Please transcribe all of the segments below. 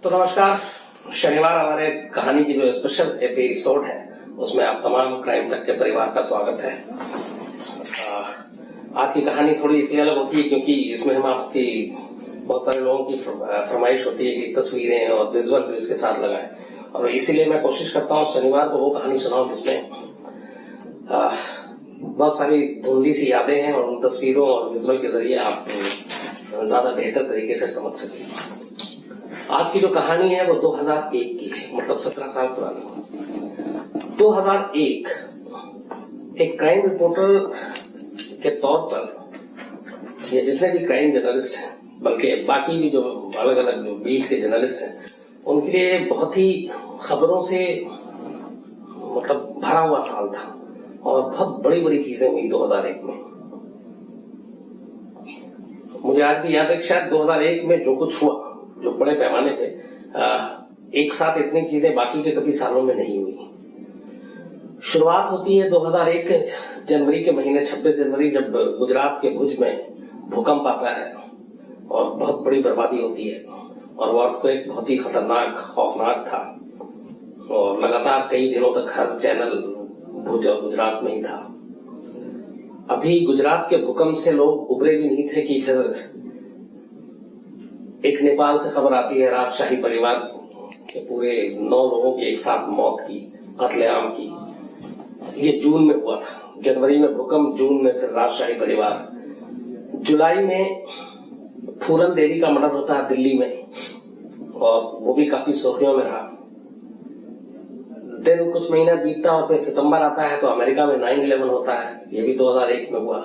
तो नमस्कार। शनिवार हमारे कहानी की जो स्पेशल एपिसोड है उसमें आप तमाम क्राइम तक के परिवार का स्वागत है। आज की कहानी थोड़ी इसलिए अलग होती है क्योंकि इसमें हम आपकी बहुत सारे लोगों की फरमाइश होती है कि तस्वीरें और विजुअल भी उसके साथ लगाएं, और इसीलिए मैं कोशिश करता हूँ शनिवार को वो कहानी सुनाऊं जिसमें बहुत सारी धुंधली सी यादें हैं और उन तस्वीरों और विजुअल के जरिए आप ज्यादा बेहतर तरीके से समझ सकें। आज की जो कहानी है वो 2001 की है, मतलब 17 साल पुरानी। 2001 एक क्राइम रिपोर्टर के तौर पर ये जितने भी क्राइम जर्नलिस्ट हैं, बल्कि बाकी भी जो अलग अलग जो बीट के जर्नलिस्ट हैं, उनके लिए बहुत ही खबरों से मतलब भरा हुआ साल था और बहुत बड़ी बड़ी चीजें हुई 2001 में। मुझे आज भी याद है कि शायद 2001 में जो कुछ हुआ, जो बड़े पैमाने पे एक साथ इतनी चीजें बाकी के कभी सालों में नहीं हुई। शुरुआत होती है 2001 जनवरी के महीने 26 जनवरी, जब गुजरात के भुज में भूकंप आता है और बहुत बड़ी बर्बादी होती है, और वो अर्थक्वेक बहुत ही खतरनाक खौफनाक था और लगातार कई दिनों तक हर चैनल भुज और गुजरात में ही था। अभी गुजरात के भूकंप से लोग उबरे भी नहीं थे कि फिर एक नेपाल से खबर आती है राजशाही परिवार के पूरे 9 लोगों की एक साथ मौत की, कत्लेआम की। ये जून में हुआ था, जनवरी में भूकंप, जून में फिर राजशाही परिवार। जुलाई में फूलन देवी का मर्डर होता है दिल्ली में, और वो भी काफी सुर्खियों में रहा। दिन कुछ महीना बीतता और फिर सितंबर आता है तो अमेरिका में 9/11 होता है। ये भी 2001 में हुआ।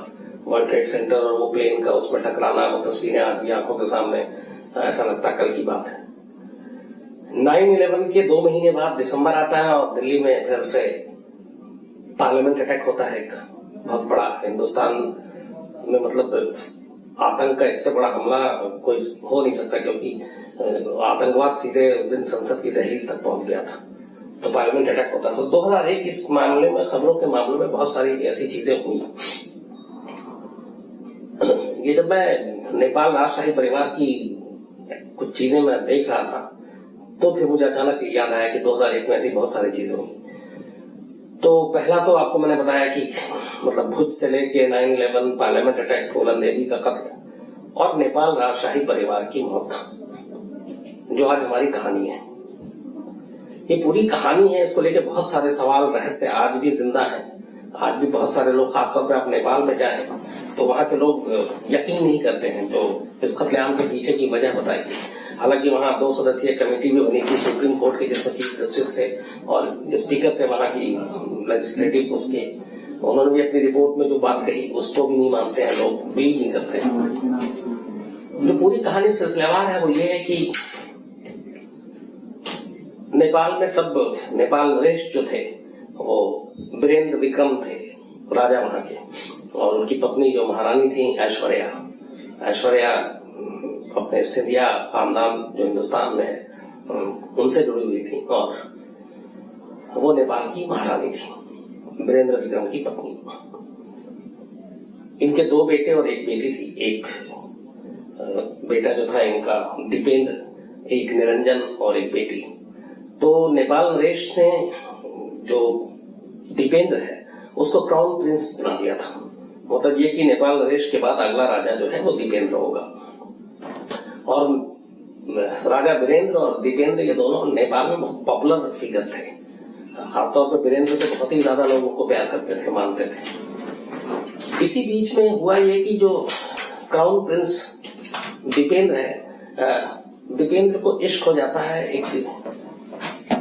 वर्ल्ड ट्रेड सेंटर और वो प्लेन का उसमें टकराना, वो तस्वीरें आज भी आंखों के सामने, ऐसा लगता कल की बात है। 9/11 के 2 महीने बाद दिसंबर आता है और दिल्ली में फिर से पार्लियामेंट अटैक होता है, एक बहुत बड़ा। हिंदुस्तान में मतलब आतंक का इससे बड़ा हमला कोई हो नहीं सकता, क्योंकि आतंकवाद सीधे उस दिन संसद की दहलीज तक पहुंच गया था, तो पार्लियामेंट अटैक होता। तो 2001 इस मामले में, खबरों के मामले में बहुत सारी ऐसी चीजें हुई। ये जब मैं नेपाल राजशाही परिवार की कुछ चीजें मैं देख रहा था तो फिर मुझे अचानक याद आया कि 2001 में ऐसी बहुत सारी चीजें हुई। तो पहला तो आपको मैंने बताया कि मतलब भुज से लेके 9/11, पार्लियामेंट अटैक, फूलन देवी का कत्ल और नेपाल राजशाही परिवार की मौत, जो आज हमारी कहानी है। ये पूरी कहानी है, इसको लेके बहुत सारे सवाल, रहस्य आज भी जिंदा है। आज भी बहुत सारे लोग, खासतौर पर आप नेपाल में जाएं तो वहां के लोग यकीन नहीं करते हैं जो इस कत्लेआम के पीछे की वजह बताएगी। हालांकि वहां 2 सदस्यीय कमेटी भी बनी थी सुप्रीम कोर्ट के, जिसमें चीफ जस्टिस थे और स्पीकर थे वहां की लेजिस्लेटिव उसके। उन्होंने भी अपनी रिपोर्ट में जो बात कही उसको भी नहीं मानते हैं लोग, बिलीव नहीं करते हैं। जो पूरी कहानी सिलसिलेवार है वो ये है कि नेपाल में तब नेपाल नरेश जो थे वो वीरेंद्र विक्रम थे, राजा वहां के, और उनकी पत्नी जो महारानी थी ऐश्वर्या अपने सिंधिया खानदान जो हिंदुस्तान में है उनसे जुड़ी हुई थी, और वो नेपाल की महारानी थी, वीरेंद्र विक्रम की पत्नी। इनके 2 बेटे और 1 बेटी थी। एक बेटा जो था इनका दीपेंद्र, एक निरंजन और एक बेटी। तो नेपाल नरेश ने जो दीपेंद्र है उसको क्राउन प्रिंस बना दिया था। मतलब ये कि नेपाल नरेश के बाद अगला राजा जो है वो दीपेंद्र होगा। और राजा वीरेंद्र और दीपेंद्र ये दोनों नेपाल में बहुत पॉपुलर फिगर थे। खासतौर पर वीरेंद्र तो बहुत ही ज्यादा लोगों को प्यार करते थे, मानते थे। इसी बीच में हुआ ये कि जो क्राउन प्रिंस दीपेंद्र है, दीपेंद्र को इश्क हो जाता है एक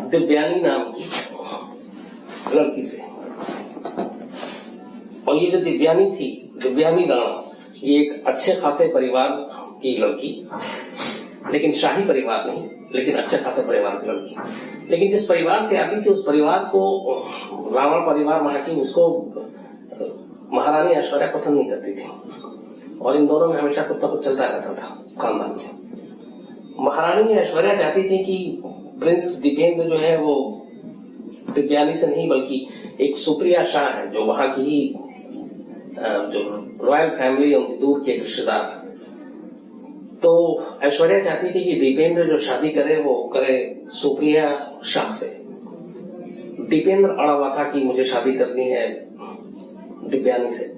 दिव्यानी नाम की लड़की से। और ये जो दिव्यानी थी, दिव्यानी राणा, ये एक अच्छे खासे परिवार की लड़की, लेकिन शाही परिवार नहीं, लेकिन अच्छे खासे परिवार की लड़की। लेकिन जिस परिवार से आती थी उस परिवार को, राणा परिवार वहां की, उसको महारानी ऐश्वर्या पसंद नहीं करती थी, और इन दोनों में हमेशा कुछ ना कुछ चलता रहता था खानदान में। महारानी ऐश्वर्या चाहती थी कि प्रिंस दीपेंद्र जो है वो दिव्यानी से नहीं बल्कि एक सुप्रिया शाह है जो वहां की जो रॉयल फैमिली है उनकी दूर के रिश्तेदार, तो ऐश्वर्या चाहती थी कि दीपेंद्र जो शादी करे वो करे सुप्रिया शाह से। दीपेंद्र अड़ा हुआ था कि मुझे शादी करनी है दिव्यानी से,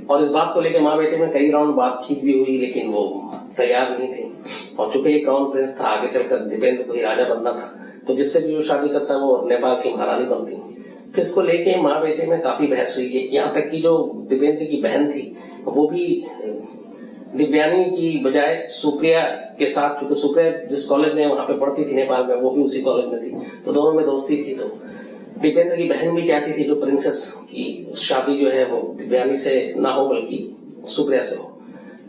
और इस बात को लेकर माँ बेटे में कई राउंड बातचीत भी हुई, लेकिन वो तैयार नहीं थे। और चूंकि ये क्राउन प्रिंस था, आगे चलकर दीपेंद्र को ही राजा बनना था, तो जिससे भी वो शादी करता वो नेपाल की महारानी बनती। तो इसको लेके माँ बेटे में काफी बहस हुई है। यहाँ तक कि जो दीपेंद्र की बहन थी वो भी दिव्यानी की बजाय सुप्रिया के साथ, चूंकि सुप्रिया जिस कॉलेज में वहां पे पढ़ती थी नेपाल में, वो भी उसी कॉलेज में थी, तो दोनों में दोस्ती थी। तो दीपेंद्र की बहन भी चाहती थी जो प्रिंसेस की शादी जो है वो दिव्यानी से ना हो बल्कि सुप्रिया से हो।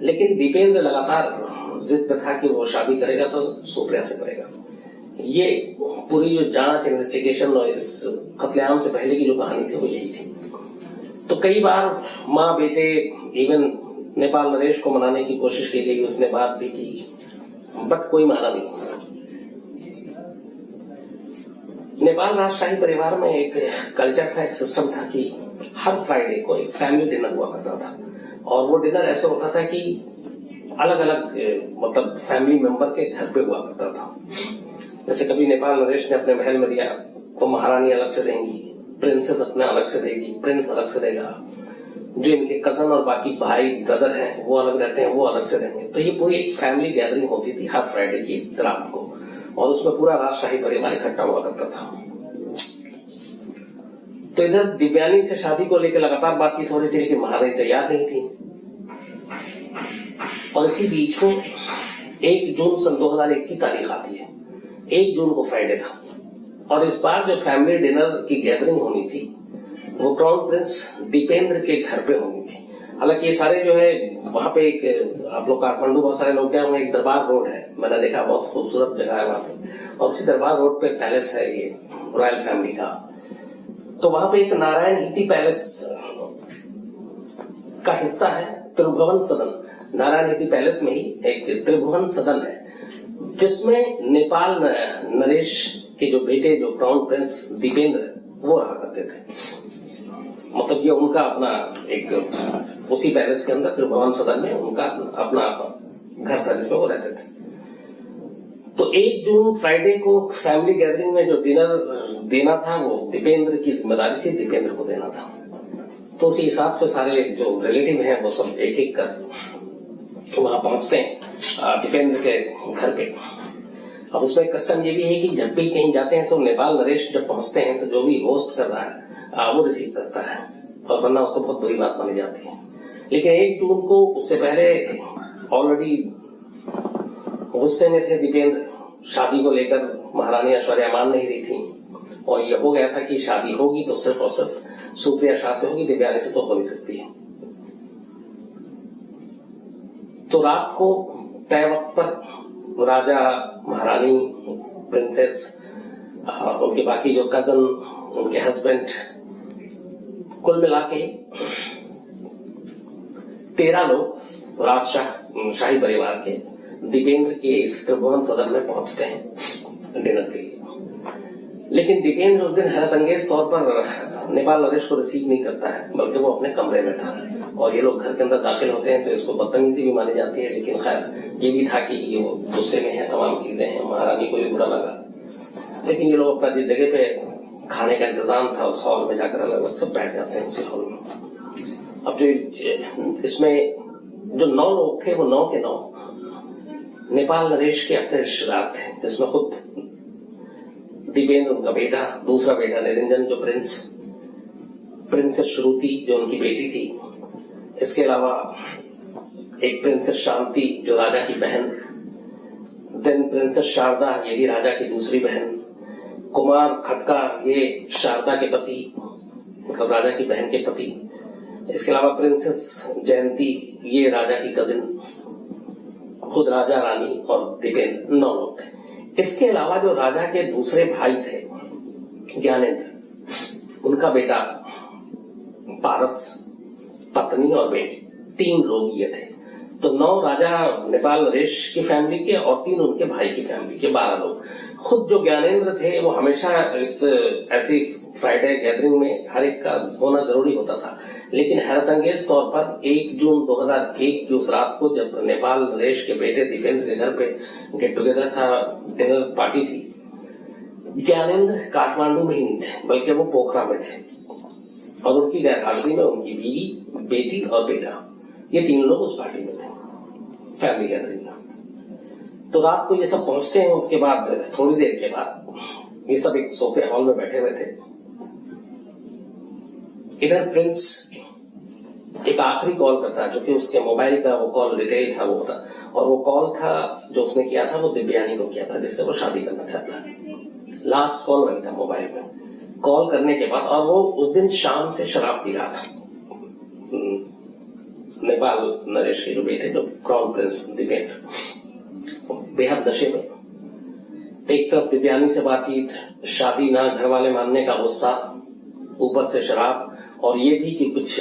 लेकिन दीपेंद्र लगातार जिद पे था कि वो शादी करेगा तो सुप्रिया से करेगा। ये पूरी जो जांच इन्वेस्टिगेशन और इस कत्लेआम से पहले की जो कहानी थी वो यही थी। तो कई बार माँ बेटे, इवन नेपाल नरेश को मनाने की कोशिश की गई, उसने बात भी की, बट कोई माना नहीं। नेपाल राजशाही परिवार में एक कल्चर था, एक सिस्टम था कि हर फ्राइडे को एक फैमिली डिनर हुआ करता था, और वो डिनर ऐसा होता था कि अलग अलग मतलब फैमिली मेंबर के घर पे हुआ करता था। जैसे कभी नेपाल नरेश ने अपने महल में दिया तो महारानी अलग से देंगी, प्रिंसेस अपने अलग से देगी, प्रिंस अलग से देगा, जो इनके कजन और बाकी भाई ब्रदर हैं वो अलग रहते हैं, वो अलग से देंगे। तो ये पूरी एक फैमिली गैदरिंग होती थी हर फ्राइडे की रात को, और उसमें पूरा राजशाही परिवार इकट्ठा हुआ करता था। तो इधर दिव्यानी से शादी को लेकर लगातार बातचीत हो रही थी, लेकिन महारानी तैयार नहीं थी। और इसी बीच में 1 जून सन 2001 की तारीख आती है। 1 जून को फ्राइडे था, और इस बार जो फैमिली डिनर की गैदरिंग होनी थी वो क्राउन प्रिंस दीपेंद्र के घर पे होनी थी। हालांकि ये सारे जो है वहां पे एक, आप लोग काठमांडू बहुत सारे लोग गए होंगे, एक दरबार रोड है, मैंने देखा, बहुत खूबसूरत जगह है वहां पे, और उसी दरबार रोड पे पैलेस है ये रॉयल फैमिली का। तो वहां पे एक नारायण हिती पैलेस का हिस्सा है त्रिभुवन सदन। नारायण हिती पैलेस में ही एक त्रिभुवन सदन है, जिसमें नेपाल नरेश के जो बेटे, जो क्राउन प्रिंस दीपेंद्र, वो रहा करते थे। मतलब ये उनका अपना एक, उसी पैलेस के अंदर त्रिभुवन सदन में उनका अपना घर था जिसमें वो रहते थे। तो 1 जून फ्राइडे को फैमिली गैदरिंग में जो डिनर देना था वो दीपेंद्र की जिम्मेदारी थी, दीपेंद्र को देना था। तो उसी हिसाब से सारे जो रिलेटिव हैं वो सब एक एक कर वहां पहुंचते हैं दीपेंद्र के घर पे। अब उसमें कस्टम ये भी है कि जब भी कहीं जाते हैं तो नेपाल नरेश जब पहुंचते हैं तो जो भी होस्ट कर रहा है वो रिसीव करता है, और वरना उसको बहुत बुरी बात मानी जाती है। लेकिन 1 जून को उससे पहले ऑलरेडी गुस्से में थे दीपेंद्र, शादी को लेकर महारानी ऐश्वर्या मान नहीं रही थी, और यह हो गया था कि शादी होगी तो सिर्फ और सिर्फ सुप्रिया शाह से होगी, दिव्यानी से तो हो नहीं सकती है। तो रात को तय वक्त पर राजा, महारानी, प्रिंसेस और उनके बाकी जो कजन, उनके हस्बैंड, कुल मिला के 13 लोग राजशाही परिवार के दीपेंद्र के इस त्रिभुवन सदन में पहुंचते हैं डिनर के लिए। लेकिन दीपेंद्र उस दिन हैरत अंगेज तौर पर नेपाल नरेश को रिसीव नहीं करता है, बल्कि वो अपने कमरे में था, और ये लोग घर के अंदर दाखिल होते हैं तो इसको बदतमीजी भी मानी जाती है। लेकिन खैर ये भी था कि ये वो गुस्से में है, तमाम चीजें हैं, महारानी को ये बुरा लगा। लेकिन ये लोग अपना जिस जगह पे खाने का इंतजाम था उस हॉल में जाकर अलग अलग सब बैठ जाते हैं उसी हॉल में। अब जो इसमें जो 9 लोग थे वो 9 के 9 नेपाल नरेश के अपने रिश्तेदार थे, जिसमें खुद दीपेंद्र उनका बेटा, दूसरा बेटा निरंजन जो प्रिंसेस श्रुति जो उनकी बेटी थी, इसके अलावा एक प्रिंसेस शांति जो राजा की बहन, देन प्रिंसेस शारदा ये भी राजा की दूसरी बहन, कुमार खटका ये शारदा के पति, मतलब राजा की बहन के पति, इसके अलावा प्रिंसेस जयंती ये राजा की कजिन, खुद राजा रानी और दीपेंद्र, 9 लोग थे। इसके अलावा जो राजा के दूसरे भाई थे ज्ञानेंद्र, उनका बेटा पारस, पत्नी और बेटी, 3 लोग ये थे। तो 9 राजा नेपाल नरेश की फैमिली के और 3 उनके भाई की फैमिली के, 12 लोग। खुद जो ज्ञानेंद्र थे वो हमेशा इस ऐसी फ्राइडे गैदरिंग में हर एक का होना जरूरी होता था, लेकिन हैरत अंगेज तौर पर 1 जून 2001 की उस रात को जब नेपाल नरेश के बेटे दीपेंद्र के घर पे गेट टुगेदर था, डिनर पार्टी थी, ज्ञानेंद्र काठमांडू में ही नहीं थे बल्कि वो पोखरा में थे और उनकी गैर हाजिरी में उनकी बीवी, बेटी और बेटा, ये 3 लोग उस पार्टी में थे, फैमिली गैदरिंग में। तो रात को ये सब पहुंचते हैं। उसके बाद थोड़ी देर के बाद ये सब एक सोफे हॉल में बैठे हुए थे। इधर प्रिंस एक आखिरी कॉल करता है, जो कि उसके मोबाइल का वो कॉल डिटेल था वो था, और वो कॉल था जो उसने किया था वो दिव्यानी को किया था, जिससे वो शादी करना चाहता है। लास्ट कॉल वही था मोबाइल में कॉल करने के बाद। और वो उस दिन शाम से शराब पी रहा था। नेपाल नरेश के जो बेटे, जो क्राउन प्रिंस दीपेंद्र, बेहद नशे में। एक तरफ दिव्यानी से बातचीत, शादी ना घर वाले मानने का गुस्सा, ऊपर से शराब, और ये भी कि कुछ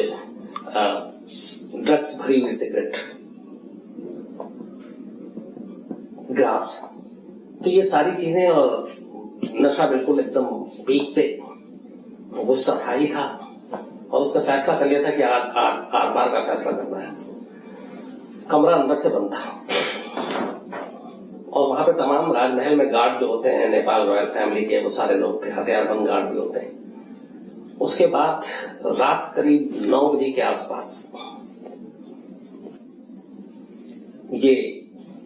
ड्रग्स भरी हुई सिगरेट, ग्रास, तो ये सारी चीजें, और नशा बिल्कुल एकदम पीक पे। गुस्सा था ही था और उसने फैसला कर लिया था कि आर पार का फैसला करना है। कमरा अंदर से बंद था और वहां पे तमाम राजमहल में गार्ड जो होते हैं नेपाल रॉयल फैमिली के, वो सारे लोग थे, हथियारबंद गार्ड भी होते हैं। उसके बाद रात करीब 9 बजे के आसपास ये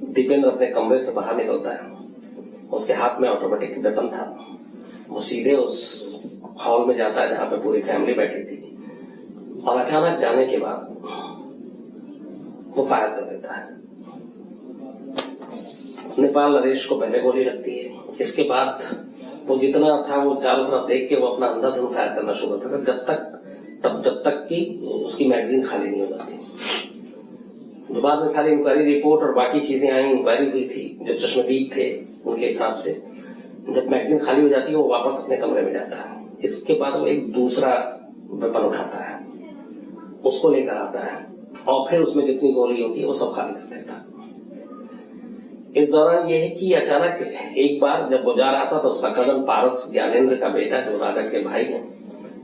दीपेंद्र अपने कमरे से बाहर निकलता है। उसके हाथ में ऑटोमेटिक वेपन था। वो सीधे उस हॉल में जाता है जहां पे पूरी फैमिली बैठी थी, और अचानक जाने के बाद वो फायर कर देता है। नेपाल नरेश को पहले गोली लगती है। इसके बाद वो जितना था वो चारों तरफ देख के वो अपना अंधाधुंध फायर करना शुरू करता था, जब तक कि उसकी मैगजीन खाली नहीं हो जाती। जो बाद में सारी इंक्वायरी रिपोर्ट और बाकी चीजें आई, इंक्वायरी हुई थी, जो चश्मदीद थे उनके हिसाब से, जब मैगजीन खाली हो जाती है वो वापस अपने कमरे में जाता है। इसके बाद वो एक दूसरा वेपन उठाता है, उसको लेकर आता है और फिर उसमें जितनी गोली होती है वो सब खाली कर देता है। इस दौरान यह है कि अचानक एक बार जब वो जा रहा था तो उसका कजन पारस, ज्ञानेंद्र का बेटा, जो राजा के भाई है,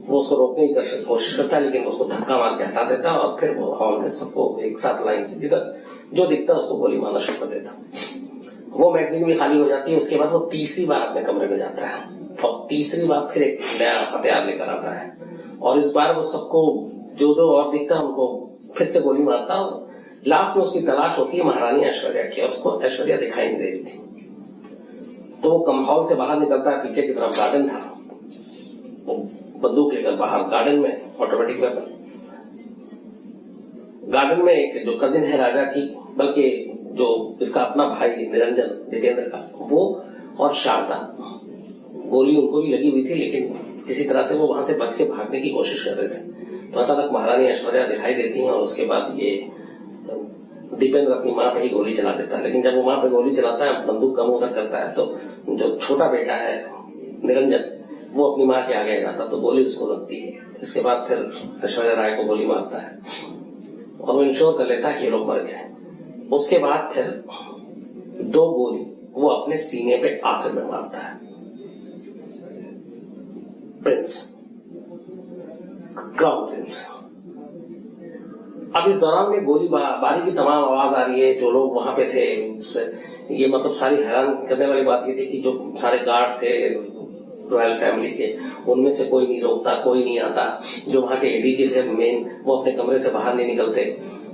वो उसको रोकने की कोशिश करता है, लेकिन उसको धक्का मार के हटा देता है और फिर वो हॉल में सबको एक साथ लाइन से जिधर जो दिखता है उसको गोली मारना शुरू कर देता। वो मैगजीन भी खाली हो जाती है। उसके बाद वो तीसरी बार अपने कमरे में जाता है और तीसरी बार फिर एक नया हथियार लेकर आता है, और इस बार वो सबको जो जो और दिखता है उनको फिर से गोली मारता है। लास्ट में उसकी तलाश होती है महारानी ऐश्वर्या की, और उसको ऐश्वर्या दिखाई नहीं दे रही थी। तो वो कंपाउंड से बाहर निकलता है, पीछे की तरफ गार्डन था, वो बंदूक लेकर बाहर गार्डन में, ऑटोमेटिक वेपन। गार्डन में एक जो कजिन है राजा की, बल्कि जो इसका अपना भाई निरंजन दीपेंद्र का, वो और शारदा, गोली उनको भी लगी हुई थी, लेकिन किसी तरह से वो वहां से बच के भागने की कोशिश कर रहे थे। तो अचानक महारानी ऐश्वर्या दिखाई देती है और उसके बाद ये दीपेंद्र अपनी माँ पे ही गोली चला देता है। लेकिन जब वो माँ पे गोली चलाता है, बंदूक कम उधर करता है, तो जो छोटा बेटा है निरंजन, वो अपनी माँ के आगे जाता, तो गोली उसको लगती है। इसके बाद फिर ऐश्वर्या राय को गोली मारता है और वो इंश्योर कर लेता है कि ये लोग मर गए। उसके बाद फिर 2 गोली वो अपने सीने पे आखिर में मारता है। Prince, crown Prince. अब इस दौरान में गोली बारी की तमाम आवाज आ रही है। जो लोग वहां पे थे, ये मतलब सारी हैरान करने वाली बात ये थी कि जो सारे गार्ड थे रॉयल फैमिली के, उनमें से कोई नहीं रोकता, कोई नहीं आता। जो वहां के एडीजी थे मेन, वो अपने कमरे से बाहर नहीं निकलते,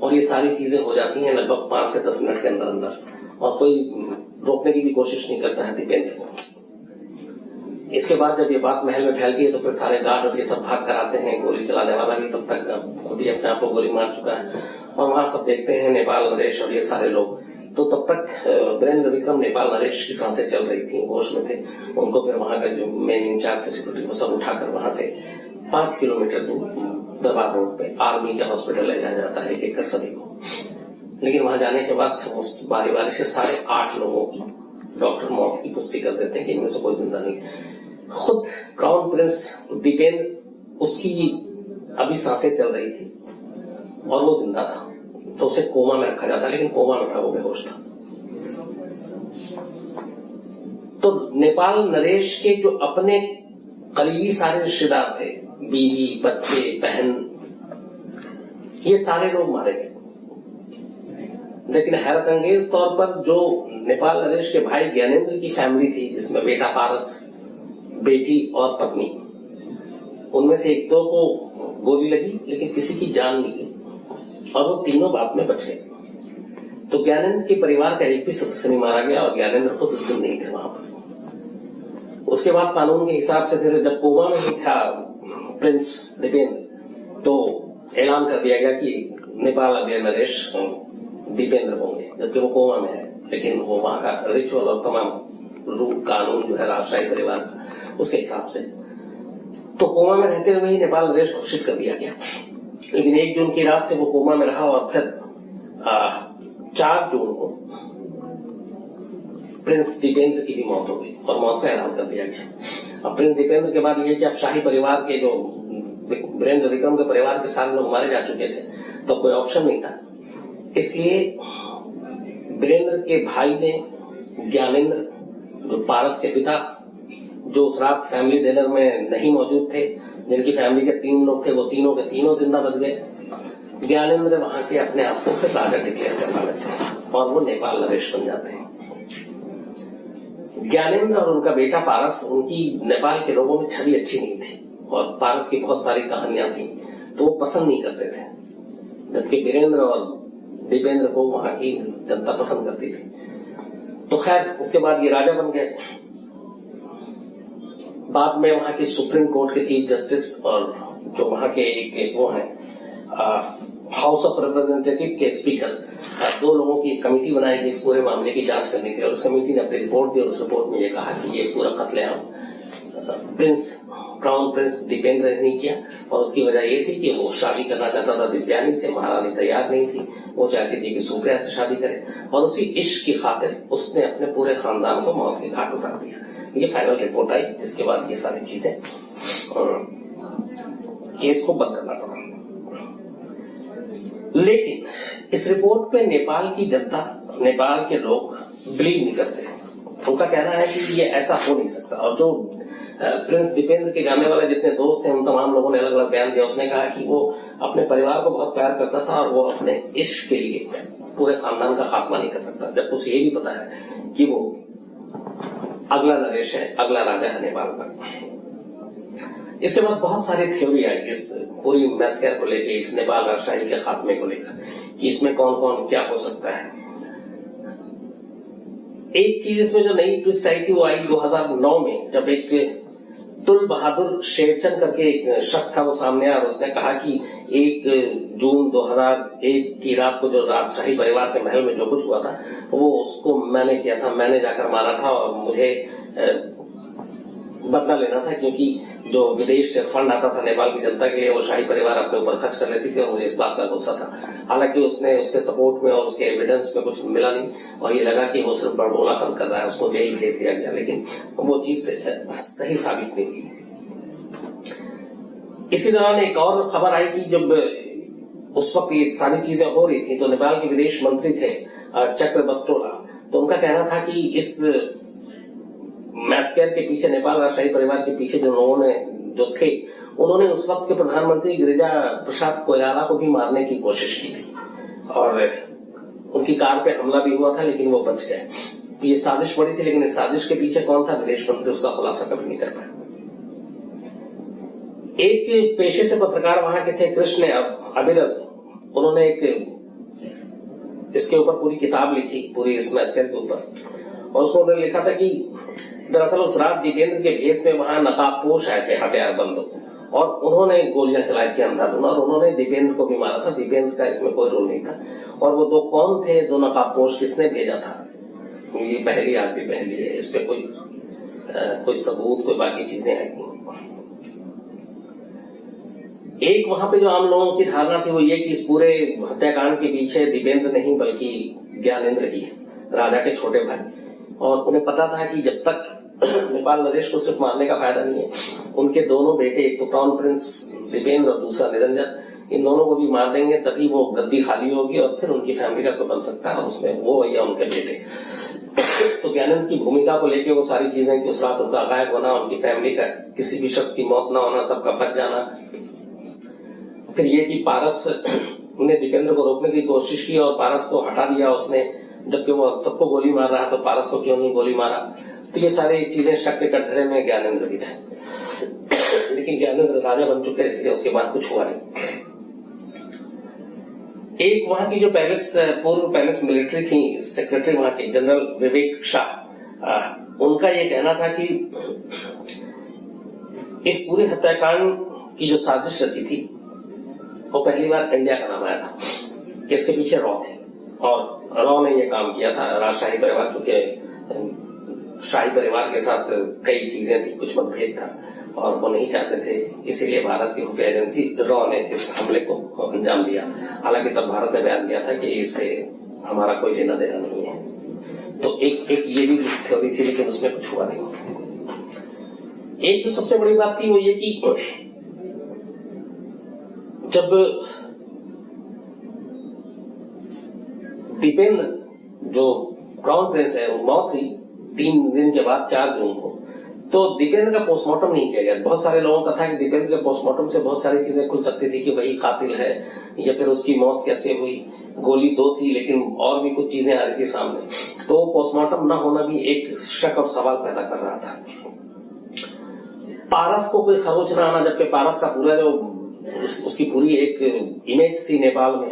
और ये सारी चीजें हो जाती हैं लगभग 5 से 10 मिनट के अंदर अंदर, और कोई रोकने की भी कोशिश नहीं करता है दीपेंद्र को। इसके बाद जब ये बात महल में फैलती है तो फिर सारे गार्ड और ये सब भाग कर आते हैं। गोली चलाने वाला भी तब तक खुद ही अपने आप को गोली मार चुका है, और वहां सब देखते हैं नेपाल नरेश और ये सारे लोग। तो तब तक वीरेंद्र विक्रम नेपाल नरेश की सांसें चल रही थी, होश में थे। उनको फिर वहां का जो मेन इंचार्ज थे सिक्योरिटी, को सब उठाकर वहां से 5 किलोमीटर दूर दरबार रोड पे आर्मी के हॉस्पिटल ले जाया जाता है, एक सभी को। लेकिन वहां जाने के बाद उस बारी बारी से 8.5 लोगों की डॉक्टर मौत की पुष्टि कर देते हैं कि इनमें से कोई जिंदा नहीं। खुद क्राउन प्रिंस दीपेंद्र, उसकी अभी सांसें चल रही थी और वो जिंदा था, तो उसे कोमा में रखा जाता, लेकिन कोमा में था, वो बेहोश था। तो नेपाल नरेश के जो अपने करीबी सारे रिश्तेदार थे, बीवी, बच्चे, बहन, ये सारे लोग मारे गए। लेकिन हैरत अंगेज तौर पर जो नेपाल नरेश के भाई ज्ञानेंद्र की फैमिली थी, जिसमें बेटा पारस, बेटी और पत्नी, उनमें से एक दो को गोली लगी लेकिन किसी की जान नहीं गई और वो तीनों बाद में बच गए। तो ज्ञानेंद्र के परिवार का एक भी सदस्य नहीं मारा गया और ज्ञानेंद्र खुद उस दिन नहीं थे वहां पर। उसके बाद कानून के हिसाब से फिर जब कोमा में ही था प्रिंस दीपेंद्र, तो ऐलान कर दिया गया कि नेपाल अगले नरेश दीपेंद्र होंगे, जबकि वो कोमा में है। लेकिन वो वहां का रिचुअल और तमाम रूल कानून जो है राजशाही परिवार का, उसके हिसाब से तो कोमा में रहते हुए ही नेपाल नरेश घोषित कर दिया गया। लेकिन 1 जून की रात से वो कोमा में रहा और फिर 4 जून को प्रिंस दीपेंद्र की भी मौत हो गई और मौत का ऐलान कर दिया गया। अब प्रिंस दीपेंद्र के बाद यह कि अब शाही परिवार के जो वीरेंद्र विक्रम के परिवार के सारे लोग मारे जा चुके थे, तो कोई ऑप्शन नहीं था। इसलिए वीरेंद्र के भाई ने ज्ञानेंद्र, जो पारस के पिता, जो उस रात फैमिली डिनर में नहीं मौजूद थे, जिनकी फैमिली के 3 लोग थे, वो तीनों के तीनों जिंदा बच गए। ज्ञानेंद्र वहां के अपने आप को फिर राजा डिक्लेयर करना लगते हैं और वो नेपाल नरेश बन जाते हैं। ज्ञानेंद्र और उनका बेटा पारस, उनकी नेपाल के लोगों में छवि अच्छी नहीं थी और पारस की बहुत सारी कहानियां थी, तो वो पसंद नहीं करते थे, जबकि वीरेंद्र और दीपेंद्र को वहां की जनता पसंद करती थी। तो खैर उसके बाद ये राजा बन गए। बाद में वहां की सुप्रीम कोर्ट के चीफ जस्टिस और जो वहां के एक वो हैं हाउस ऑफ रिप्रेजेंटेटिव के स्पीकर, 2 लोगों की कमेटी बनाई गई इस पूरे मामले की जांच करने के लिए। उस कमेटी ने अपनी रिपोर्ट दी और उस रिपोर्ट में ये कहा कि ये पूरा कत्लेआम क्राउन प्रिंस दीपेंद्र ने नहीं किया और उसकी वजह ये थी कि वो शादी करना चाहता था दिव्यानी से, महारानी तैयार नहीं थी, वो चाहती थी कि सुप्रिया से शादी करे और उसी इश्क की खातिर उसने अपने पूरे खानदान को मौत के घाट उतार दिया। ये फाइनल रिपोर्ट आई, जिसके बाद ये सारी चीजें केस को बंद करना पड़ा। लेकिन इस रिपोर्ट पे नेपाल की जनता, नेपाल के लोग बिलीव नहीं करते। उनका कहना है कि ये ऐसा हो नहीं सकता। और जो प्रिंस दीपेंद्र के जानने वाले जितने दोस्त हैं, उन तमाम लोगों ने अलग अलग बयान दिया। उसने कहा कि वो अपने परिवार को बहुत प्यार करता था और वो अपने इश्क के लिए पूरे खानदान का खात्मा नहीं कर सकता, जब उसे ये भी पता है कि वो अगला नरेश है, अगला राजा है नेपाल का। इसके बाद बहुत सारी थ्योरी आई इस पूरी मैस्कर को लेके, इस नेपाल राजशाही के खात्मे को लेकर, कि इसमें कौन कौन क्या हो सकता है। एक चीज इसमें जो नई ट्विस्ट आई थी वो आई 2009 में, जब एक तुल बहादुर शेरचंद करके एक शख्स था, वो सामने आया और उसने कहा कि 1 जून 2001 की रात को जो राजशाही परिवार के महल में जो कुछ हुआ था वो उसको मैंने किया था, मैंने जाकर मारा था और मुझे बदला लेना था, क्योंकि जो विदेश से फंड आता था नेपाल की जनता के लिए वो शाही परिवार अपने ऊपर खर्च कर लेती थी और मुझे इस बात का गुस्सा था। हालांकि उसने उसके सपोर्ट में और उसके एविडेंस में कुछ मिला नहीं और ये लगा कि वो सिर्फ बड़बोलापन कर रहा है, उसको जेल भेज दिया गया, लेकिन वो चीज सही साबित नहीं हुई। इसी दौरान एक और खबर आई कि जब उस वक्त ये सारी चीजें हो रही थी तो नेपाल के विदेश मंत्री थे चक्र बस्टोला, तो उनका कहना था कि इस मैस्कर के पीछे, नेपाल राजशाही परिवार के पीछे जो लोगों ने जो थे, उन्होंने उस वक्त के प्रधानमंत्री गिरिजा प्रसाद कोइराला को भी मारने की कोशिश की थी और उनकी कार पे हमला भी हुआ था, लेकिन वो बच गए। ये साजिश बड़ी थी, लेकिन इस साजिश के पीछे कौन था, विदेश मंत्री उसका खुलासा कभी नहीं कर पाया। एक पेशे से पत्रकार वहां के थे, कृष्ण अबिरल, उन्होंने एक इसके ऊपर पूरी किताब लिखी, पूरी इस मैस्कर के ऊपर, और उसमें उन्होंने लिखा था कि दरअसल उस रात दीपेंद्र के भेष में वहां नकाबपोश आए थे हथियार बंदूक और उन्होंने गोलियां चलाई थी अंधाधुंध और उन्होंने दीपेंद्र को भी मारा था। दीपेंद्र का इसमें कोई रोल नहीं था। और वो 2 कौन थे, 2 नकाबपोश, किसने भेजा था, ये पहली आज भी पहली है। इस पे कोई सबूत, कोई बाकी चीजें आई। एक वहां पे जो आम लोगों की धारणा थी वो ये कि इस पूरे हत्याकांड के पीछे दीपेंद्र नहीं बल्कि ज्ञानेंद्र ही है, राजा के छोटे भाई, और उन्हें पता था कि जब तक नेपाल नरेश को सिर्फ मारने का फायदा नहीं है, उनके दोनों बेटे, एक तो क्राउन प्रिंस दीपेंद्र और दूसरा निरंजन, इन दोनों को भी मार देंगे, तभी वो गद्दी खाली होगी और फिर उनकी फैमिली का कोई बन सकता है, और उसमें वो या उनके बेटे। तो ज्ञानेंद्र की भूमिका को लेकर वो सारी चीजें कि उस रात उनका गायब होना, उनकी फैमिली का किसी भी शख्स की मौत न होना, सबका बच जाना, फिर ये कि पारस ने दीपेंद्र को रोकने की कोशिश की और पारस को हटा दिया उसने, जबकि वो सबको गोली मार रहा तो पारस को क्यों नहीं गोली मारा। तो ये सारी चीजें शक के कटघरे में ज्ञानेंद्र भी थे, लेकिन ज्ञानेंद्र राजा बन चुके इसलिए उसके बाद कुछ हुआ नहीं। एक वहां की जो पैलेस, पूर्व पैलेस मिलिट्री थी सेक्रेटरी वहां की, जनरल विवेक शाह, उनका ये कहना था कि इस पूरे हत्याकांड की जो साजिश रची थी वो पहली बार इंडिया का नाम आया था कि इसके पीछे रॉ थे, और रॉ ने ये काम किया था। राजशाही परिवार, चूंकि शाही परिवार के साथ कई चीजें थी, कुछ मतभेद था और वो नहीं चाहते थे, इसीलिए भारत की खुफिया एजेंसी रॉ ने इस हमले को अंजाम दिया। हालांकि तब भारत ने बयान दिया था कि इससे हमारा कोई लेना देना नहीं है। तो एक ये भी थ्योरी थी, लेकिन उसमें कुछ हुआ नहीं। एक जो सबसे बड़ी बात थी वो ये कि जब दीपेंद्र जो क्राउन प्रिंस है वो मौत हुई 3 दिन के बाद 4 जून को, तो दीपेंद्र का पोस्टमार्टम नहीं किया गया। बहुत सारे लोगों का था कि दीपेंद्र के पोस्टमार्टम से बहुत सारी चीजें खुल सकती थी कि वही कातिल है, या फिर उसकी मौत कैसे हुई। गोली 2 थी, लेकिन और भी कुछ चीजें आ रही थी सामने, तो पोस्टमार्टम न होना भी एक शक और सवाल पैदा कर रहा था। पारस को कोई खरोच न आना, जबकि पारस का पूरा जो उसकी पूरी एक इमेज थी नेपाल में,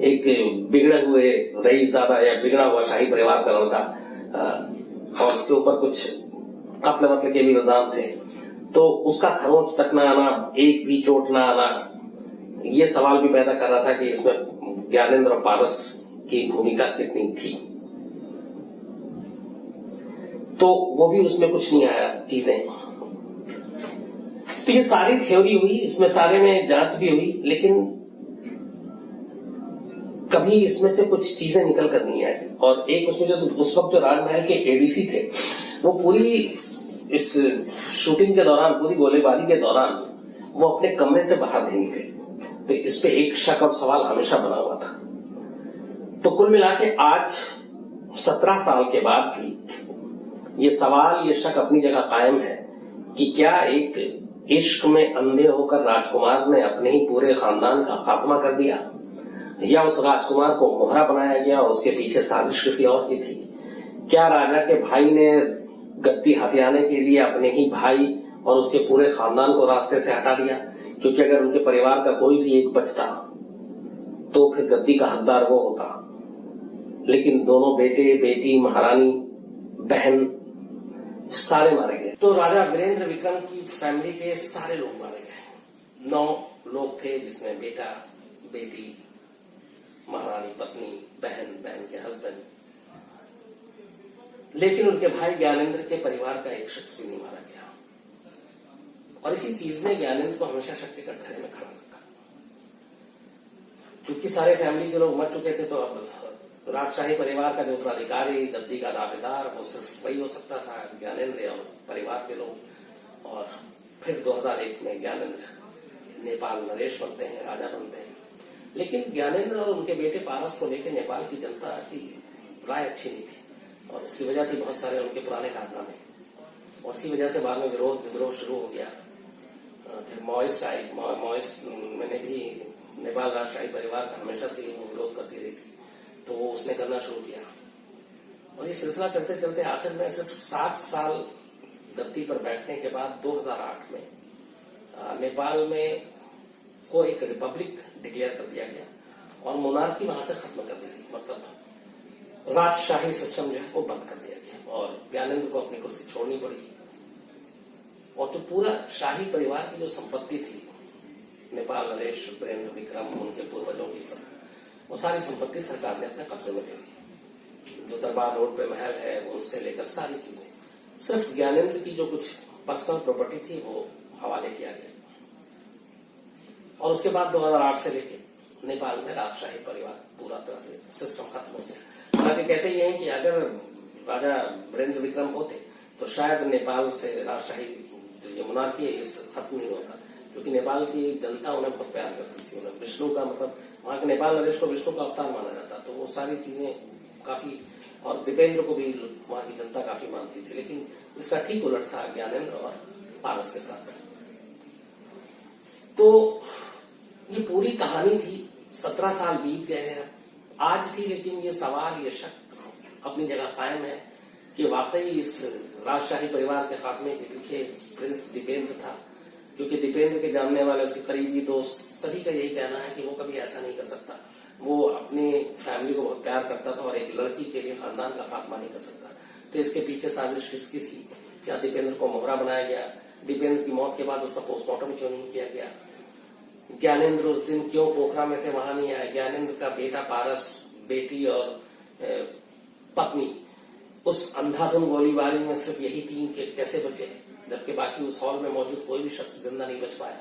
एक बिगड़े हुए रईसज़ादा या बिगड़ा हुआ शाही परिवार का लड़का, और उसके ऊपर कुछ कत्ल वत्ल के भी इल्जाम थे, तो उसका खरोच तक न आना, एक भी चोट न आना, ये सवाल भी पैदा कर रहा था कि इसमें ज्ञानेंद्र और पारस की भूमिका कितनी थी। तो वो भी उसमें कुछ नहीं आया चीजें। तो ये सारी थ्योरी हुई, इसमें सारे में जांच भी हुई, लेकिन कभी इसमें से कुछ चीजें निकल कर नहीं आई। और एक उसमें जो उस वक्त जो राजमहल के एडीसी थे, वो पूरी इस शूटिंग के दौरान, पूरी गोलीबारी के दौरान वो अपने कमरे से बाहर नहीं निकले। तो इस पे एक शक और सवाल हमेशा बना हुआ था। तो कुल मिला के आज 17 साल के बाद भी ये सवाल, ये शक अपनी जगह कायम है कि क्या एक इश्क में अंधे होकर राजकुमार ने अपने ही पूरे खानदान का खात्मा कर दिया, या उस राजकुमार को मोहरा बनाया गया और उसके पीछे साजिश किसी और की थी। क्या राजा के भाई ने गद्दी हथियाने के लिए अपने ही भाई और उसके पूरे खानदान को रास्ते से हटा दिया, क्योंकि अगर उनके परिवार का कोई भी एक बचता तो फिर गद्दी का हकदार वो होता। लेकिन दोनों बेटे, बेटी, महारानी, बहन सारे मारे गए। तो राजा वीरेंद्र विक्रम की फैमिली के सारे लोग मारे गए। 9 लोग थे, जिसमें बेटा, बेटी, महारानी पत्नी, बहन, बहन के हस्बैंड। लेकिन उनके भाई ज्ञानेंद्र के परिवार का एक शख्स भी नहीं मारा गया। और इसी चीज ने ज्ञानेंद्र को हमेशा शक के कटघरे में खड़ा रखा। चूंकि सारे फैमिली के लोग मर चुके थे, तो अब राजशाही परिवार का जो उत्तराधिकारी, गद्दी का दावेदार, वो सिर्फ वही हो सकता था, ज्ञानेंद्र और परिवार के लोग। और फिर 2001 में ज्ञानेंद्र नेपाल नरेश बनते हैं, राजा बनते हैं। लेकिन ज्ञानेंद्र और उनके बेटे पारस को लेकर नेपाल की जनता की राय अच्छी नहीं थी, और उसकी वजह थी बहुत सारे उनके पुराने कारनामे, और इसी वजह से बाद में विरोध विद्रोह शुरू हो गया। फिर माओइस्ट आई, माओइस्ट मैंने भी नेपाल राजशाही परिवार का हमेशा से वो विरोध करती रही थी, तो वो उसने करना शुरू किया। और ये सिलसिला चलते चलते आखिर में सिर्फ 7 साल गद्दी पर बैठने के बाद 2008 में नेपाल में को एक रिपब्लिक डिक्लेयर कर दिया गया और मोनार्की वहां से खत्म कर दी गई। मतलब राजशाही सिस्टम जो है वो बंद कर दिया गया और ज्ञानेंद्र को अपनी कुर्सी छोड़नी पड़ी। और जो पूरा शाही परिवार की जो संपत्ति थी, नेपाल नरेश, वीरेंद्र विक्रम, उनके पूर्वजों की सब, वो सारी संपत्ति सरकार ने अपने कब्जे में ले ली। जो दरबार रोड पे महल है, उससे लेकर सारी चीजें, सिर्फ ज्ञानेंद्र की जो कुछ पर्सनल प्रॉपर्टी थी वो हवाले किया गया। और उसके बाद 2008 से लेके नेपाल में राजशाही परिवार पूरा तरह से सिस्टम खत्म हो गया। हालांकि कहते ये हैं कि अगर राजा वीरेंद्र विक्रम होते तो शायद नेपाल से राजशाही जो ये मोनार्की है इस खत्म नहीं होता, क्योंकि नेपाल की जनता उन्हें बहुत प्यार करती थी। उन्हें विष्णु का, मतलब वहां के नेपाल नरेश को विष्णु का अवतार माना जाता, तो वो सारी चीजें काफी, और दीपेंद्र को भी वहां की जनता काफी मानती थी। लेकिन इसका ठीक उलट था ज्ञानेंद्र और पारस के साथ। तो ये पूरी कहानी थी 17 साल बीत गए हैं आज भी, लेकिन ये सवाल, ये शक अपनी जगह कायम है कि वाकई इस राजशाही परिवार के खात्मे के पीछे प्रिंस दीपेंद्र था। क्योंकि दीपेंद्र के जानने वाले, उसके करीबी दोस्त, सभी का यही कहना है कि वो कभी ऐसा नहीं कर सकता। वो अपनी फैमिली को बहुत प्यार करता था और एक लड़की के लिए खानदान का खात्मा नहीं कर सकता। तो इसके पीछे साजिश किसकी थी? क्या दीपेंद्र को मोहरा बनाया गया? दीपेंद्र की मौत के बाद उसका पोस्टमार्टम क्यों नहीं किया गया? ज्ञानेंद्र उस दिन क्यों पोखरा में थे, वहां नहीं आए? ज्ञानेंद्र का बेटा पारस, बेटी और पत्नी उस अंधाधुंध गोलीबारी में सिर्फ यही तीन कैसे बचे, जबकि बाकी उस हॉल में मौजूद कोई भी शख्स जिंदा नहीं बच पाया?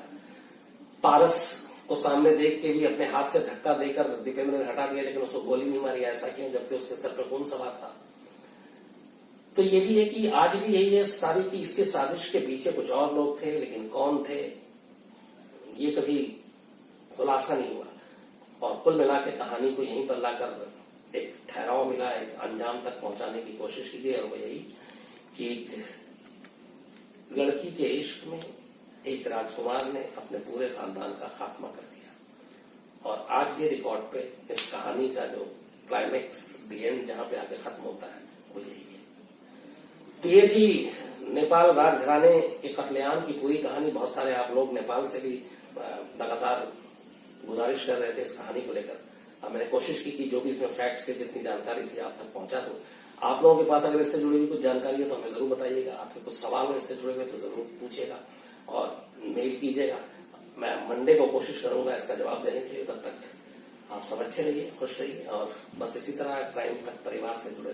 पारस को सामने देख के भी अपने हाथ से धक्का देकर दीपेंद्र ने हटा दिया, लेकिन उसको गोली नहीं मारी। ऐसा क्यों, जबकि उसके सर पर खून सवार था? तो ये भी है कि आज भी यही है सारी की इसके साजिश के पीछे कुछ और लोग थे, लेकिन कौन थे ये कभी खुलासा नहीं हुआ। और कुल मिला के कहानी को यहीं पर लाकर एक ठहराव मिला, एक अंजाम तक पहुंचाने की कोशिश की गई, और वो यही कि एक लड़की के इश्क में एक राजकुमार ने अपने पूरे खानदान का खात्मा कर दिया। और आज के रिकॉर्ड पे इस कहानी का जो क्लाइमेक्स, द एंड, जहां पे आके खत्म होता है, वो यही है। तो ये थी नेपाल राजघराने के कत्लेआम की पूरी कहानी। बहुत सारे आप लोग नेपाल से भी लगातार गुजारिश कर रहे थे इस कहानी को लेकर। मैंने कोशिश की कि जो भी इसमें फैक्ट्स थे, जितनी जानकारी थी, आप तक पहुंचा दूं। आप लोगों के पास अगर इससे जुड़ी हुई कुछ जानकारी है तो हमें जरूर बताइएगा। आपके कुछ सवाल हो इससे जुड़े हुए तो जरूर पूछिएगा और मेल कीजिएगा। मैं मंडे को कोशिश करूंगा इसका जवाब देने के लिए। तब तक आप सब अच्छे रहिए, खुश रहिए और बस इसी तरह क्राइम तक परिवार से जुड़े